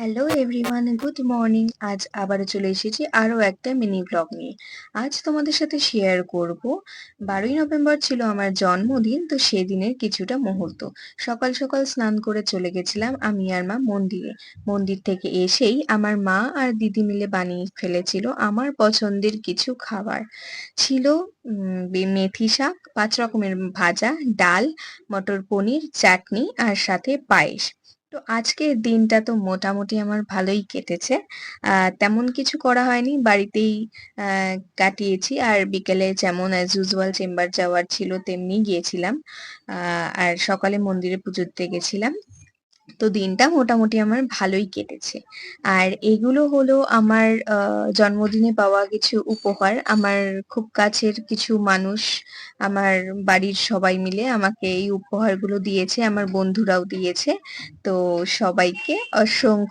Hello everyone, good morning. আজ আবারও চলে এসেছি আরো একটা মিনি ব্লগ নিয়ে। আজ তোমাদের সাথে শেয়ার করব 12ই নভেম্বর ছিল আমার জন্মদিন, তো সেদিনের কিছুটা মুহূর্ত। সকাল সকাল স্নান করে চলে গেছিলাম আমি আর মা মন্দিরে। মন্দির থেকে এসেই আমার মা আর দিদি মিলে বানিয়ে ফেলেছিল আমার পছন্দের কিছু খাবার। ছিল মেথি শাক, 5 রকমের ভাজা, ডাল, মটর পনির, চাটনি আর সাথে পায়েস। তো আজকের দিনটা তো মোটামুটি আমার ভালোই কেটেছে। তেমন কিছু করা হয়নি, বাড়িতেই কাটিয়েছি। আর বিকেলে যেমন অ্যাজ ইউজুয়াল চেম্বার যাওয়ার ছিল তেমনি গিয়েছিলাম। আর সকালে মন্দিরে পুজো দিতে গেছিলাম। তো দিনটা মোটামুটি আমার ভালোই কেটেছে। আর এগুলো হলো আমার জন্মদিনে পাওয়া কিছু উপহার। আমার খুব কাছের কিছু মানুষ, আমার বাড়ির সবাই মিলে আমাকে এই উপহারগুলো দিয়েছে, আমার বন্ধুরাও দিয়েছে। তো সবাইকে অসংখ্য